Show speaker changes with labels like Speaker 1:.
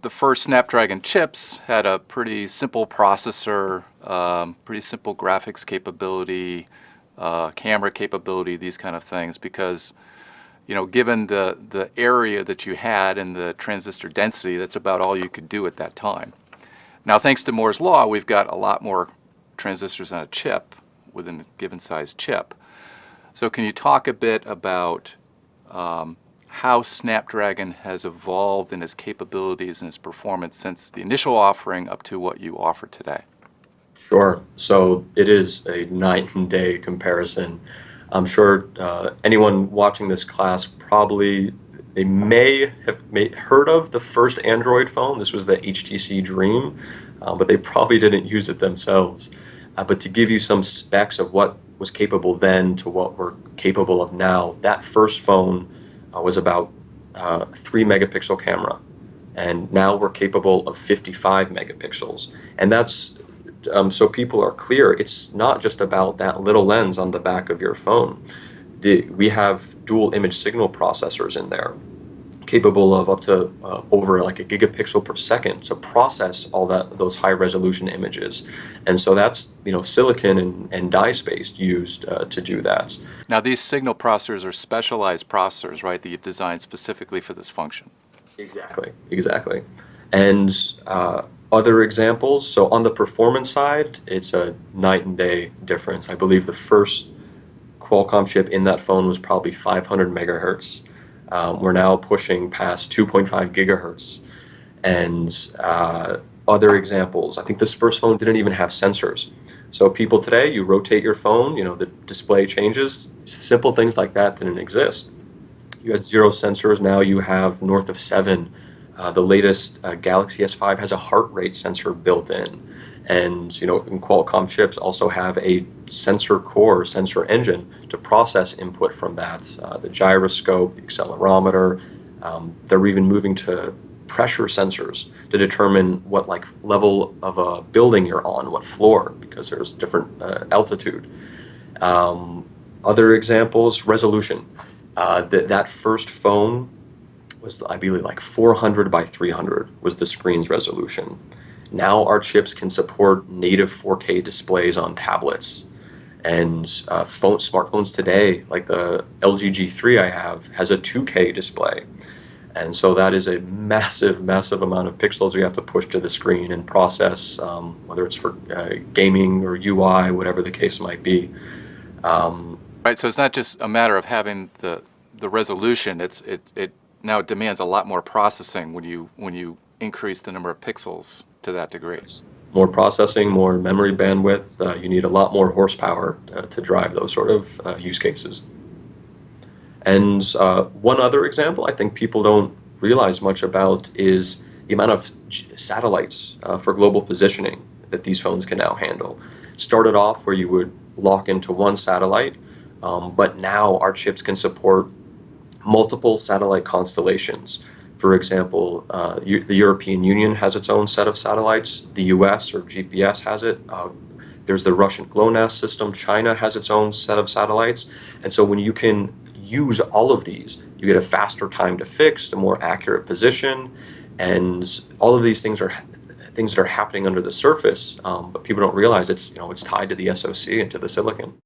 Speaker 1: the first Snapdragon chips had a pretty simple processor, pretty simple graphics capability, camera capability, these kind of things, because given the area that you had and the transistor density, that's about all you could do at that time. Now, thanks to Moore's law, we've got a lot more transistors on a chip within a given size chip. So can you talk a bit about how Snapdragon has evolved in its capabilities and its performance since the initial offering up to what you offer today?
Speaker 2: Sure. So it is a night and day comparison. I'm sure anyone watching this class probably they may have heard of the first Android phone. This was the HTC Dream, but they probably didn't use it themselves. But to give you some specs of what was capable then to what we're capable of now, that first phone was about 3 megapixel camera, and now we're capable of 55 megapixels. And that's so people are clear, it's not just about that little lens on the back of your phone. We have dual image signal processors in there, capable of up to over like a gigapixel per second to process all those high resolution images. And so that's silicon and die space used to do that.
Speaker 1: Now, these signal processors are specialized processors, right, that you've designed specifically for this function.
Speaker 2: Exactly. And other examples, so on the performance side, it's a night and day difference. I believe the first Qualcomm chip in that phone was probably 500 megahertz. We're now pushing past 2.5 gigahertz. And other examples, I think this first phone didn't even have sensors. So people today, you rotate your phone, the display changes. Simple things like that didn't exist. You had 0 sensors, now you have north of 7. The latest Galaxy S5 has a heart rate sensor built in. And in Qualcomm chips also have a sensor core, sensor engine to process input from that. The gyroscope, the accelerometer. They're even moving to pressure sensors to determine what level of a building you're on, what floor, because there's different altitude. Other examples, resolution. That first phone was, I believe, 400 by 300 was the screen's resolution. Now our chips can support native 4K displays on tablets. And smartphones today, like the LG G3 I have, has a 2K display. And so that is a massive, massive amount of pixels we have to push to the screen and process, whether it's for gaming or UI, whatever the case might be.
Speaker 1: Right, so it's not just a matter of having the resolution. It now demands a lot more processing when you increase the number of pixels to that degree.
Speaker 2: More processing, more memory bandwidth. You need a lot more horsepower to drive those sort of use cases. And one other example I think people don't realize much about is the amount of satellites for global positioning that these phones can now handle. It started off where you would lock into one satellite, but now our chips can support multiple satellite constellations. For example, the European Union has its own set of satellites. The US or GPS has it. There's the Russian GLONASS system. China has its own set of satellites. And so when you can use all of these, you get a faster time to fix, a more accurate position, and all of these things are things that are happening under the surface, but people don't realize it's tied to the SoC and to the silicon.